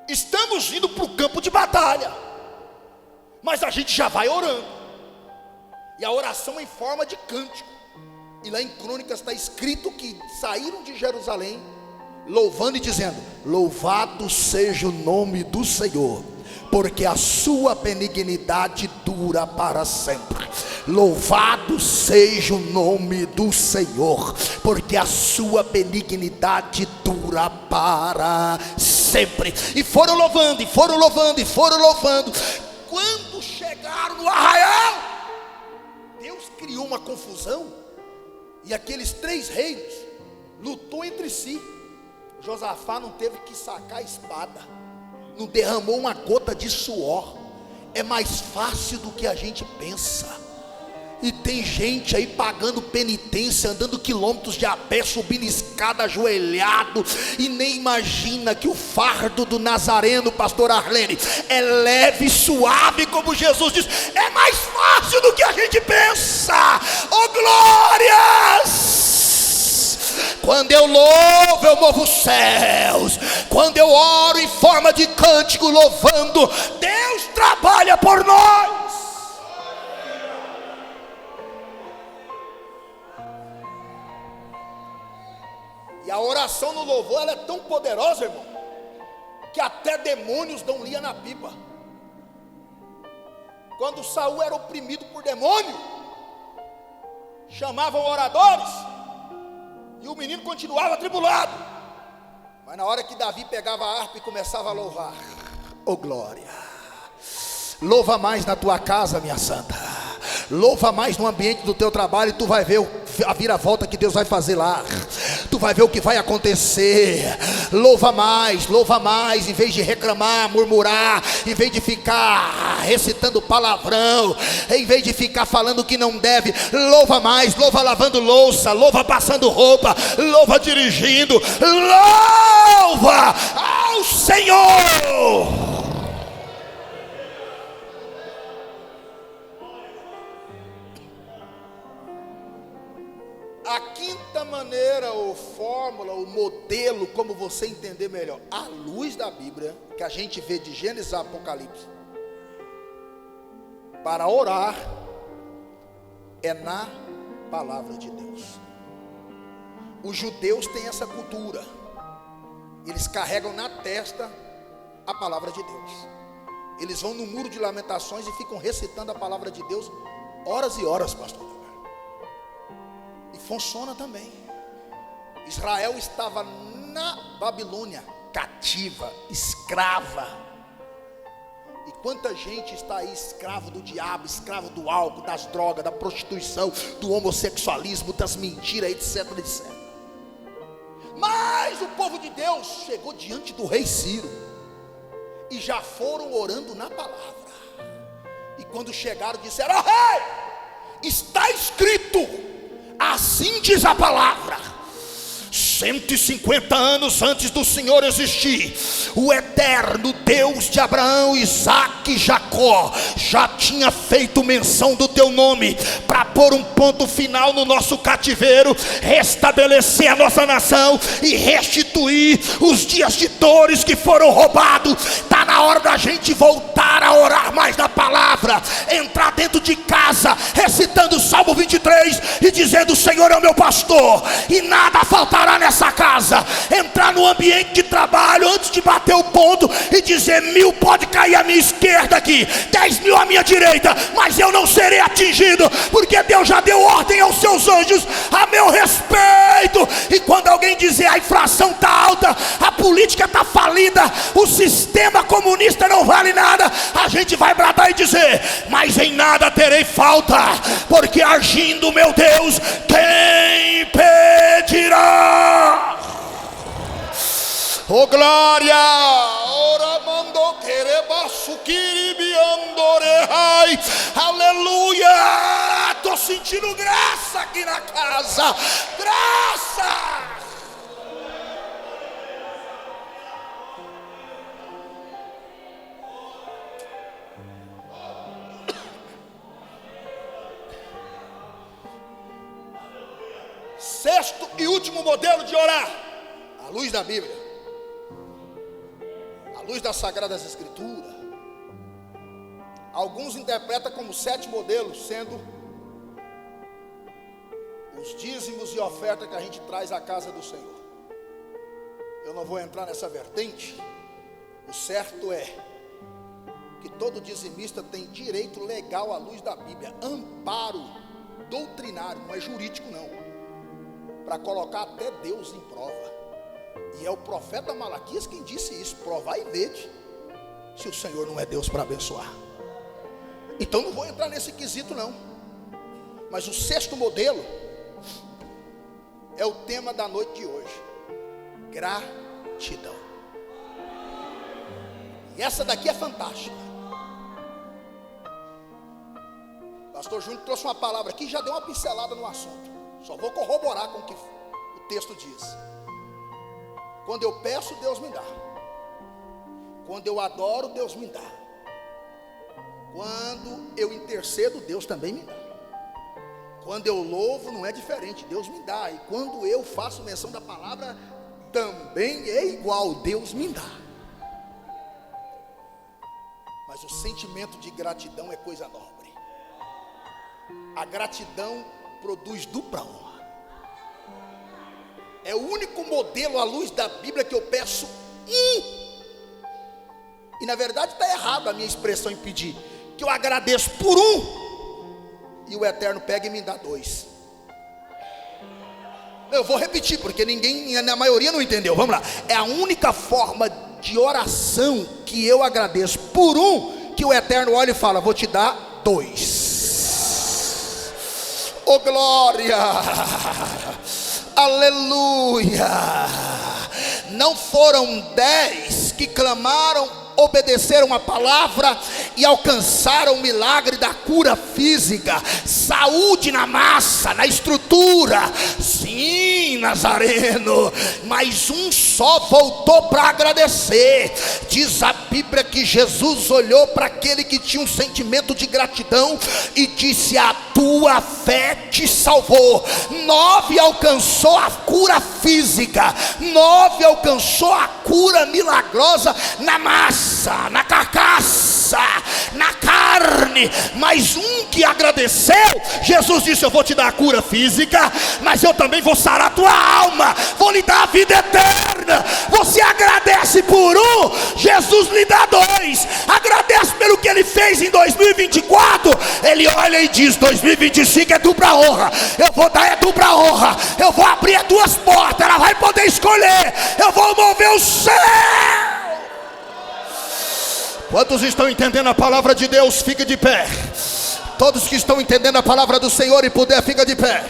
estamos indo para o campo de batalha, mas a gente já vai orando. E a oração em forma de cântico. E lá em Crônicas está escrito que saíram de Jerusalém louvando e dizendo: louvado seja o nome do Senhor, porque a sua benignidade dura para sempre. Louvado seja o nome do Senhor, porque a sua benignidade dura para sempre. E foram louvando, e foram louvando, e foram louvando. Quando chegaram no arraial, Deus criou uma confusão, e aqueles 3 reinos lutou entre si. Josafá não teve que sacar a espada, não derramou uma gota de suor. É mais fácil do que a gente pensa. E tem gente aí pagando penitência, andando quilômetros de a pé, subindo escada ajoelhado, e nem imagina que o fardo do Nazareno, pastor Arlene, é leve e suave, como Jesus diz. É mais fácil do que a gente pensa. Oh glórias! Quando eu louvo, eu movo os céus. Quando eu oro em forma de cântico, louvando, Deus trabalha por nós. E a oração no louvor, ela é tão poderosa, irmão, que até demônios dão linha na pipa. Quando Saul era oprimido por demônio, chamavam oradores, e o menino continuava atribulado. Mas na hora que Davi pegava a harpa e começava a louvar, oh glória, louva mais na tua casa, minha santa, louva mais no ambiente do teu trabalho, e tu vai ver a viravolta que Deus vai fazer lá. Tu vai ver o que vai acontecer. Louva mais, em vez de reclamar, murmurar, em vez de ficar recitando palavrão, em vez de ficar falando o que não deve. Louva mais, louva lavando louça, louva passando roupa, louva dirigindo, louva ao Senhor. A quinta maneira, ou fórmula, ou modelo, como você entender melhor, à luz da Bíblia, que a gente vê de Gênesis a Apocalipse, para orar, é na palavra de Deus. Os judeus têm essa cultura, eles carregam na testa a palavra de Deus. Eles vão no muro de lamentações e ficam recitando a palavra de Deus horas e horas, pastor. E funciona também. Israel estava na Babilônia, cativa, escrava. E quanta gente está aí escravo do diabo, escravo do álcool, das drogas, da prostituição, do homossexualismo, das mentiras, etc, etc. Mas o povo de Deus chegou diante do rei Ciro e já foram orando na palavra. E quando chegaram disseram: ó rei, está escrito, assim diz a palavra: 150 anos antes do Senhor existir, o eterno Deus de Abraão, Isaque e Jacó já tinha feito menção do teu nome para pôr um ponto final no nosso cativeiro, restabelecer a nossa nação e restituir os dias de dores que foram roubados. Está na hora da gente voltar a orar mais na palavra, entrar dentro de casa recitando o Salmo 23 e dizendo: o Senhor é o meu pastor e nada faltará nessa casa. Entrar no ambiente de trabalho antes de bater o ponto e dizer: 1000 pode cair à minha esquerda aqui, 10.000 à minha direita, mas eu não serei atingido, porque Deus já deu ordem aos seus anjos a meu respeito. E quando alguém dizer: a inflação está alta, a política está falida, o sistema comunista não vale nada, a gente vai bradar e dizer: mas em nada terei falta, porque agindo meu Deus, quem impedirá? Oh glória! Ora mandou querebaço quiribiandorei. Aleluia! Tô sentindo graça aqui na casa. Graça! Sexto e último modelo de orar, à luz da Bíblia, à luz das Sagradas Escrituras. Alguns interpretam como 7 modelos, sendo os dízimos e oferta que a gente traz à casa do Senhor. Eu não vou entrar nessa vertente. O certo é que todo dizimista tem direito legal à luz da Bíblia, amparo doutrinário, não é jurídico não, para colocar até Deus em prova. E é o profeta Malaquias quem disse isso: provai e vede se o Senhor não é Deus para abençoar. Então não vou entrar nesse quesito não. Mas o sexto modelo é o tema da noite de hoje: gratidão. E essa daqui é fantástica. Pastor Júnior trouxe uma palavra aqui, já deu uma pincelada no assunto. Só vou corroborar com o que o texto diz. Quando eu peço, Deus me dá. Quando eu adoro, Deus me dá. Quando eu intercedo, Deus também me dá. Quando eu louvo, não é diferente, Deus me dá. E quando eu faço menção da palavra, também é igual, Deus me dá. Mas o sentimento de gratidão é coisa nobre. A gratidão produz dupla honra. É o único modelo à luz da Bíblia que eu peço e na verdade está errado a minha expressão em pedir, que eu agradeço por um e o Eterno pega e me dá 2. Eu vou repetir porque a maioria não entendeu. Vamos lá. É a única forma de oração que eu agradeço por um, que o Eterno olha e fala: vou te dar 2. Oh glória, aleluia. Não foram 10 que clamaram, obedeceram a palavra e alcançaram o milagre da cura física, saúde na massa, na estrutura. Sim, Nazareno, mas um só voltou para agradecer. Diz a Bíblia que Jesus olhou para aquele que tinha um sentimento de gratidão e disse: a tua fé te salvou. 9 alcançou a cura física, 9 alcançou a cura milagrosa na massa, na carcaça, na carne, mas um que agradeceu, Jesus disse: eu vou te dar a cura física, mas eu também vou sarar a tua alma, vou lhe dar a vida eterna. Você agradece por um, Jesus lhe dá dois. Agradece pelo que ele fez em 2024, ele olha e diz: 2025 é tu para honra, eu vou dar é tu para honra, eu vou abrir as duas portas, ela vai poder escolher, eu vou mover o céu. Quantos estão entendendo a palavra de Deus? Fica de pé. Todos que estão entendendo a palavra do Senhor e puder, fica de pé.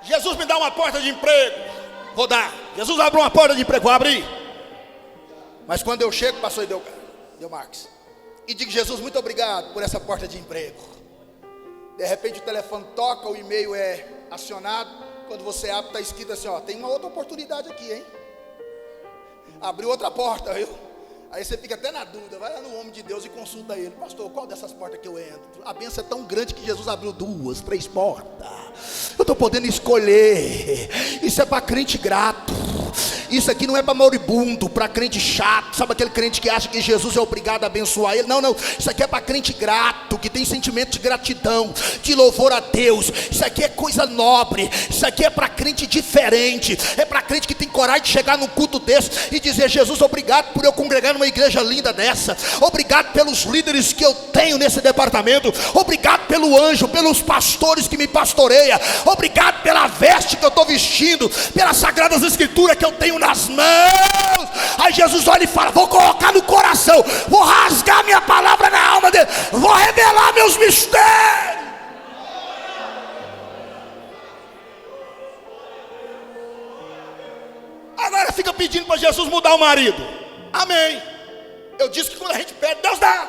Jesus me dá uma porta de emprego, vou dar. Jesus abre uma porta de emprego, vou abrir. Mas quando eu chego, pastor Deu Marques, e digo: Jesus, muito obrigado por essa porta de emprego. De repente o telefone toca, o e-mail é acionado. Quando você abre, está escrito assim: ó, tem uma outra oportunidade aqui, hein? Abriu outra porta, viu? Aí você fica até na dúvida, vai lá no homem de Deus e consulta ele: pastor, qual dessas portas que eu entro? A bênção é tão grande que Jesus abriu 2, 3 portas. Eu estou podendo escolher. Isso é para crente grato. Isso aqui não é para moribundo, para crente chato. Sabe aquele crente que acha que Jesus é obrigado a abençoar ele? Não, não. Isso aqui é para crente grato, que tem sentimento de gratidão, de louvor a Deus. Isso aqui é coisa nobre. Isso aqui é para crente diferente. É para crente que tem coragem de chegar num culto desse e dizer: Jesus, obrigado por eu congregar numa igreja linda dessa. Obrigado pelos líderes que eu tenho nesse departamento. Obrigado pelo anjo, pelos pastores que me pastoreia. Obrigado pela veste que eu estou vestindo, pelas sagradas escrituras que eu tenho nas mãos. Aí Jesus olha e fala: vou colocar no coração, vou rasgar minha palavra na alma dele, vou revelar meus mistérios. Agora fica pedindo para Jesus mudar o marido. Amém. Eu disse que quando a gente pede, Deus dá.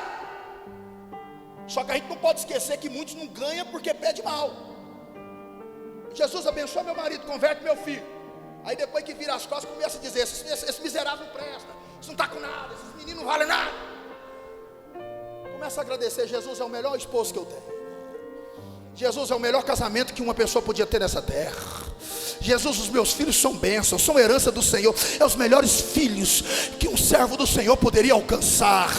Só que a gente não pode esquecer que muitos não ganham porque pede mal. Jesus abençoa meu marido, converte meu filho. Aí depois que vira as costas, começa a dizer: esse miserável não presta, isso não está com nada, esses meninos não valem nada. Começa a agradecer: Jesus é o melhor esposo que eu tenho. Jesus é o melhor casamento que uma pessoa podia ter nessa terra. Jesus, os meus filhos são bênçãos, são herança do Senhor. É os melhores filhos que um servo do Senhor poderia alcançar.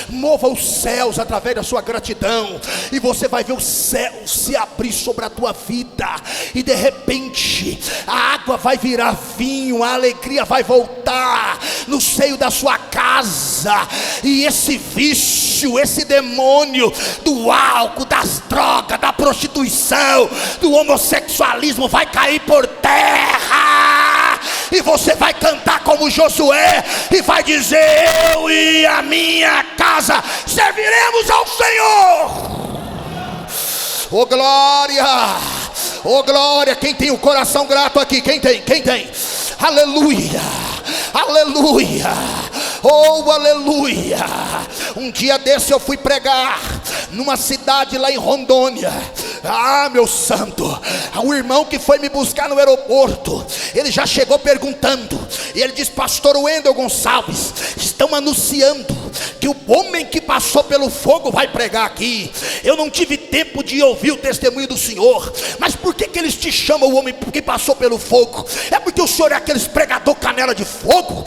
Mova os céus através da sua gratidão, e você vai ver o céu se abrir sobre a tua vida. E de repente a água vai virar vinho, a alegria vai voltar no seio da sua casa. E esse vício, esse demônio do álcool, das drogas, da prostituição, do homossexualismo vai cair por terra. E você vai cantar como Josué e vai dizer: eu e a minha casa serviremos ao Senhor. Oh glória, oh glória. Quem tem o coração grato aqui? Quem tem? Quem tem? Aleluia, aleluia, oh aleluia. Um dia desse eu fui pregar numa cidade lá em Rondônia. Ah, meu santo, o irmão que foi me buscar no aeroporto, ele já chegou perguntando, e ele disse: pastor Wendel Gonçalves, estão anunciando que o homem que passou pelo fogo vai pregar aqui. Eu não tive tempo de ouvir o testemunho do senhor, mas por que eles te chamam o homem que passou pelo fogo? É porque o senhor é aqueles pregador canela de fogo?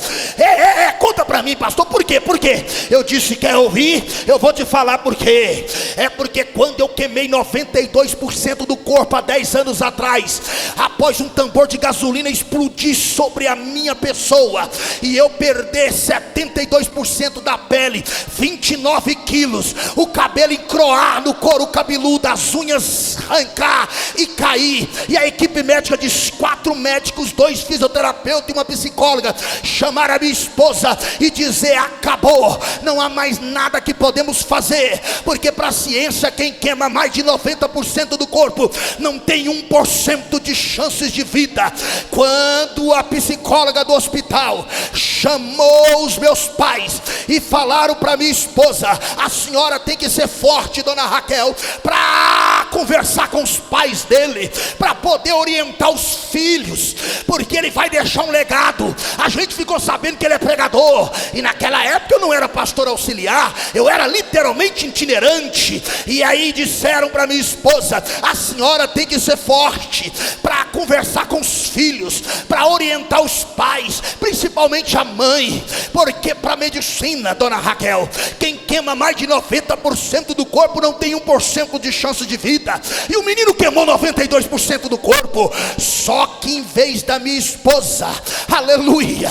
Conta pra mim, pastor, por quê? Por quê? Eu disse: quer ouvir? Eu vou te falar por quê. É porque quando eu queimei 92% do corpo há 10 anos atrás, após um tambor de gasolina explodir sobre a minha pessoa, e eu perder 72% da pele, 29 quilos, o cabelo encroar no couro cabeludo, as unhas arrancar e cair, e a equipe médica de 4 médicos, 2 fisioterapeutas e uma psicóloga chamar a minha esposa e dizer: acabou, não há mais nada que podemos fazer, porque para a ciência quem queima mais de 90% do corpo não tem 1% de chances de vida. Quando a psicóloga do hospital chamou os meus pais e falaram para minha esposa: a senhora tem que ser forte, dona Raquel, para conversar com os pais dele, para poder orientar os filhos, porque ele vai deixar um legado. A gente ficou sabendo que ele é pregador, e naquela época eu não era pastor auxiliar, eu era literalmente itinerante. E aí disseram para minha esposa: a senhora tem que ser forte para conversar com os filhos, para orientar os pais, principalmente a mãe, porque para medicina, dona Raquel, quem queima mais de 90% do corpo não tem 1% de chance de vida, e o menino queimou 92% do corpo. Só que em vez da minha esposa, aleluia,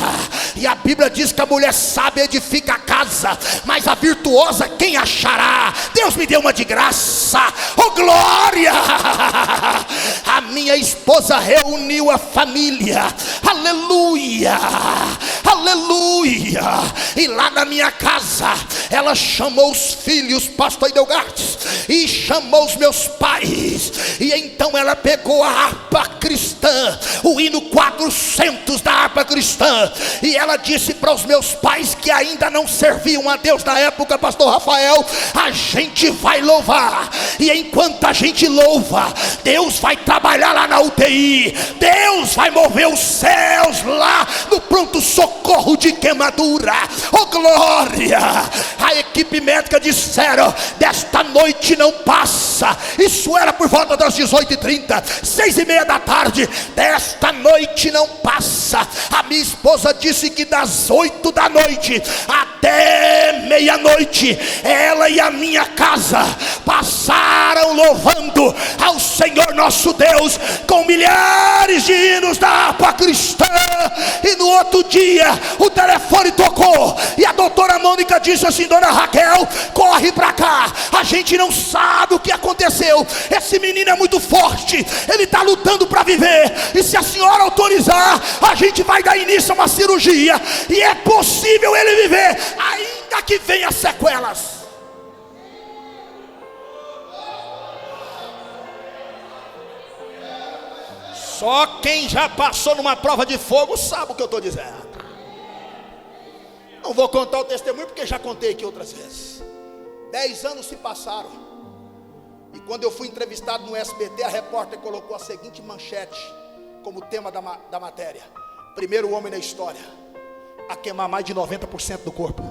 e a Bíblia diz que a mulher sábia edifica a casa, mas a virtuosa quem achará? Deus me deu uma de graça, oh glória! A minha esposa reuniu a família, aleluia, aleluia, e lá na minha casa ela chamou os filhos, pastor Idelgartes, e chamou os meus pais, e então ela pegou a harpa cristã, o hino 400 da harpa cristã, e ela disse para os meus pais que ainda não serviam a Deus na época, pastor Rafael: a gente vai louvar, e enquanto a gente louva, Deus vai trabalhar lá na UTI, Deus vai mover os céus lá no pronto socorro de queimadura, oh glória! A equipe médica disseram: desta noite não passa. Isso era por volta das 18h30, 6h30 da tarde. Desta noite não passa. A minha esposa disse que das 8 da noite até meia-noite, ela e a minha casa passaram louvando ao Senhor nosso Deus, com milhares de hinos da harpa cristã. E no outro dia o telefone tocou, e a doutora Mônica disse assim: dona Raquel, corre pra cá, a gente não sabe o que aconteceu, esse menino é muito forte, ele está lutando para viver, e se a senhora autorizar, a gente vai dar início a uma cirurgia, e é possível ele viver, ainda que venha sequelas. Só quem já passou numa prova de fogo sabe o que eu estou dizendo. Não vou contar o testemunho porque já contei aqui outras vezes. 10 anos se passaram, e quando eu fui entrevistado no SBT, a repórter colocou a seguinte manchete como tema da matéria: primeiro homem na história a queimar mais de 90% do corpo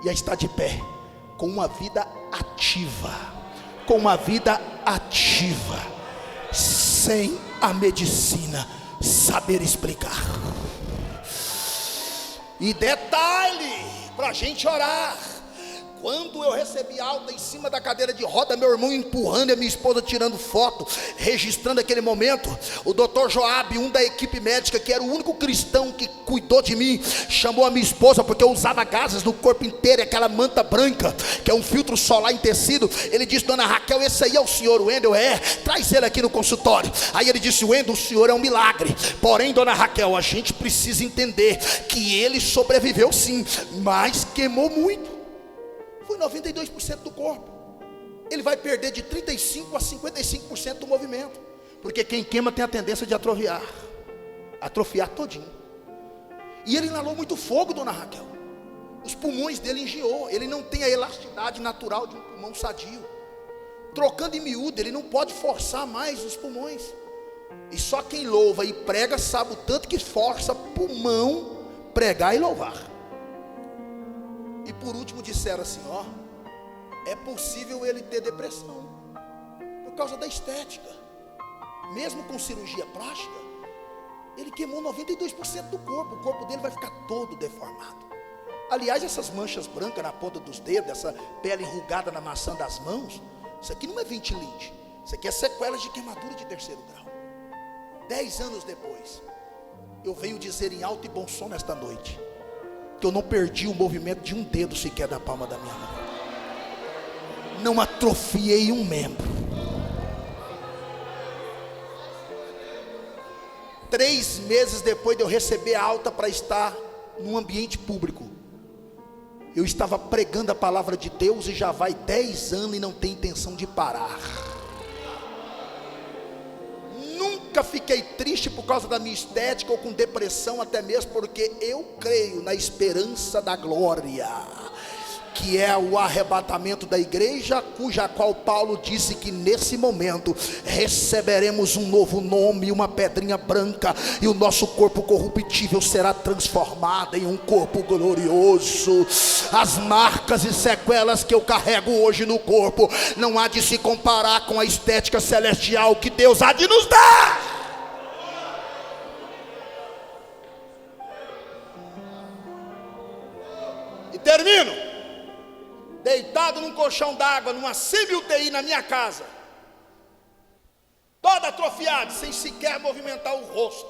e a estar de pé, com uma vida ativa, com uma vida ativa, sem a medicina saber explicar. E detalhe, para a gente orar: quando eu recebi alta em cima da cadeira de roda, meu irmão empurrando e a minha esposa tirando foto, registrando aquele momento, o doutor Joab, um da equipe médica, que era o único cristão que cuidou de mim, chamou a minha esposa, porque eu usava gases no corpo inteiro, aquela manta branca, que é um filtro solar em tecido. Ele disse: dona Raquel, esse aí é o senhor Wendel? É, traz ele aqui no consultório. Aí ele disse: Wendel, o senhor é um milagre, porém, dona Raquel, a gente precisa entender que ele sobreviveu sim, mas queimou muito. Foi 92% do corpo. Ele vai perder de 35% a 55% do movimento, porque quem queima tem a tendência de atrofiar todinho. E ele inalou muito fogo, dona Raquel. Os pulmões dele engiou. Ele não tem a elasticidade natural de um pulmão sadio. Trocando em miúdo, ele não pode forçar mais os pulmões. E só quem louva e prega sabe o tanto que força pulmão pregar e louvar. E por último disseram assim: ó, é possível ele ter depressão por causa da estética. Mesmo com cirurgia plástica, ele queimou 92% do corpo. O corpo dele vai ficar todo deformado. Aliás, essas manchas brancas na ponta dos dedos, essa pele enrugada na maçã das mãos, isso aqui não é ventilite, isso aqui é sequelas de queimadura de 3º grau. 10 anos depois, eu venho dizer em alto e bom som nesta noite que eu não perdi o movimento de um dedo sequer da palma da minha mão. Não atrofiei um membro. 3 meses depois de eu receber a alta para estar num ambiente público, eu estava pregando a palavra de Deus, e já vai 10 anos e não tem intenção de parar. Nunca fiquei triste por causa da minha estética ou com depressão, até mesmo porque eu creio na esperança da glória, que é o arrebatamento da igreja, cuja qual Paulo disse que nesse momento receberemos um novo nome, uma pedrinha branca, e o nosso corpo corruptível será transformado em um corpo glorioso. As marcas e sequelas que eu carrego hoje no corpo não há de se comparar com a estética celestial que Deus há de nos dar. E termino, deitado num colchão d'água, numa semi-UTI na minha casa, todo atrofiado, sem sequer movimentar o rosto.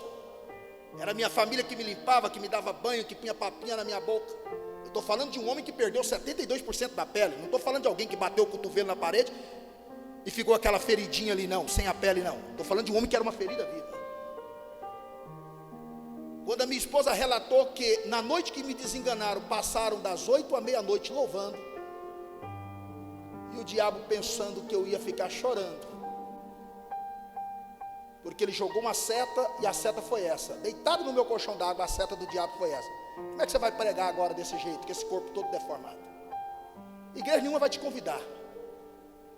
Era minha família que me limpava, que me dava banho, que punha papinha na minha boca. Eu estou falando de um homem que perdeu 72% da pele. Não estou falando de alguém que bateu o cotovelo na parede e ficou aquela feridinha ali, não, sem a pele, não. Estou falando de um homem que era uma ferida viva. Quando a minha esposa relatou que na noite que me desenganaram, passaram das 8 à meia-noite louvando, e o diabo pensando que eu ia ficar chorando, porque ele jogou uma seta, e a seta foi essa, deitado no meu colchão d'água, a seta do diabo foi essa. Como é que você vai pregar agora desse jeito, com esse corpo todo deformado? Igreja nenhuma vai te convidar.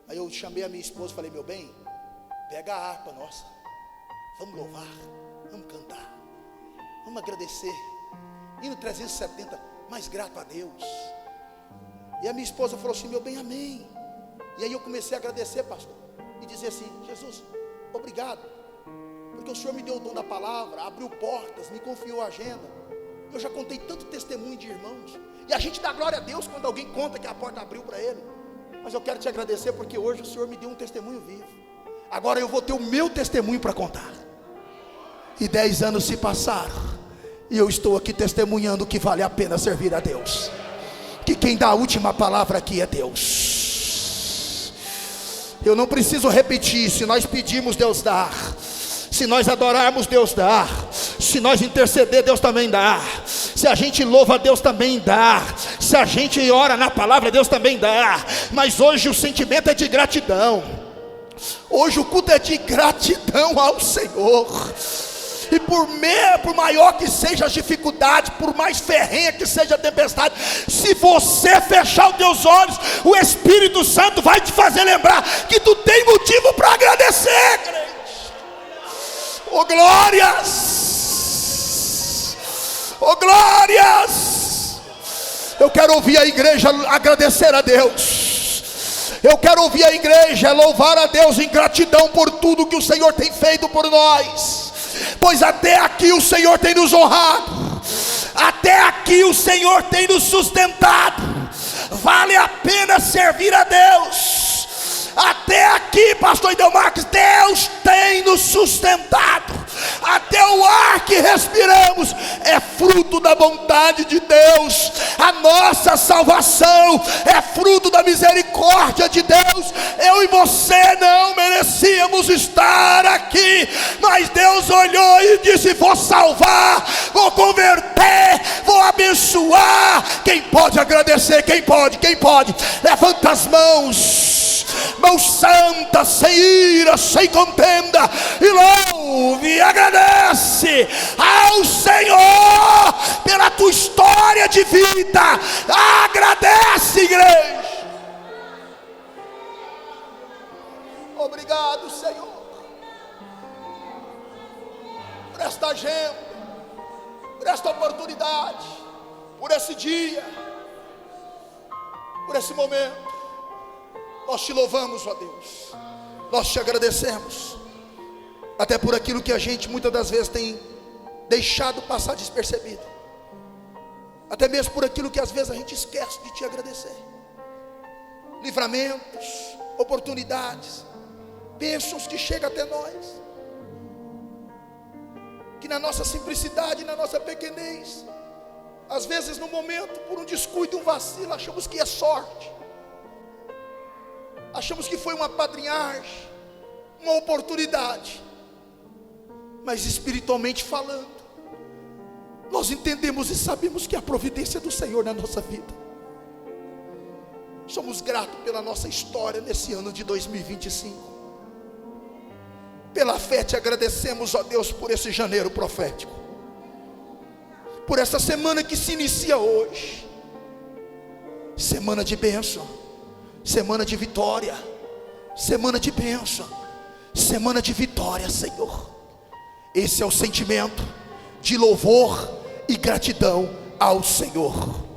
Aí eu chamei a minha esposa e falei: meu bem, pega a harpa nossa, vamos louvar, vamos cantar, vamos agradecer. Hino 370, mais grato a Deus. E a minha esposa falou assim: meu bem, amém. E aí eu comecei a agradecer, pastor, e dizer assim: Jesus, obrigado, porque o Senhor me deu o dom da palavra, abriu portas, me confiou a agenda. Eu já contei tanto testemunho de irmãos, e a gente dá glória a Deus quando alguém conta que a porta abriu para ele. Mas eu quero te agradecer porque hoje o Senhor me deu um testemunho vivo. Agora eu vou ter o meu testemunho para contar. E 10 anos se passaram, e eu estou aqui testemunhando que vale a pena servir a Deus, que quem dá a última palavra aqui é Deus. Eu não preciso repetir: se nós pedimos, Deus dá; se nós adorarmos, Deus dá; se nós interceder, Deus também dá; se a gente louva, Deus também dá; se a gente ora na palavra, Deus também dá. Mas hoje o sentimento é de gratidão. Hoje o culto é de gratidão ao Senhor. E por maior que seja as dificuldades, por mais ferrenha que seja a tempestade, se você fechar os teus olhos, o Espírito Santo vai te fazer lembrar que tu tem motivo para agradecer, crente. Oh glórias! Oh glórias! Eu quero ouvir a igreja agradecer a Deus. Eu quero ouvir a igreja louvar a Deus em gratidão por tudo que o Senhor tem feito por nós. Pois até aqui o Senhor tem nos honrado, até aqui o Senhor tem nos sustentado. Vale a pena servir a Deus. Até aqui, pastor Idelmarques, Deus tem nos sustentado. Até o ar que respiramos é fruto da vontade de Deus. A nossa salvação é fruto da misericórdia de Deus. Eu e você não merecíamos estar aqui, mas Deus olhou e disse: vou salvar, vou converter, vou abençoar. Quem pode agradecer? Quem pode? Quem pode? Levanta as mãos, mãos santas, sem ira, sem contenda, e louve e agradece ao Senhor pela tua história de vida. Agradece, igreja. Obrigado, Senhor, por esta agenda, por esta oportunidade, por esse dia, por esse momento. Nós te louvamos, ó Deus, nós te agradecemos, até por aquilo que a gente muitas das vezes tem deixado passar despercebido, até mesmo por aquilo que às vezes a gente esquece de te agradecer. Livramentos, oportunidades, bênçãos que chegam até nós, que na nossa simplicidade, na nossa pequenez, às vezes no momento, por um descuido, um vacilo, achamos que é sorte, achamos que foi uma padrinhagem, uma oportunidade. Mas espiritualmente falando, nós entendemos e sabemos que é a providência do Senhor na nossa vida. Somos gratos pela nossa história nesse ano de 2025. Pela fé te agradecemos, ó Deus, por esse janeiro profético, por essa semana que se inicia hoje. semana de bênção, semana de vitória, semana de bênção, semana de vitória, Senhor. Esse é o sentimento de louvor e gratidão ao Senhor.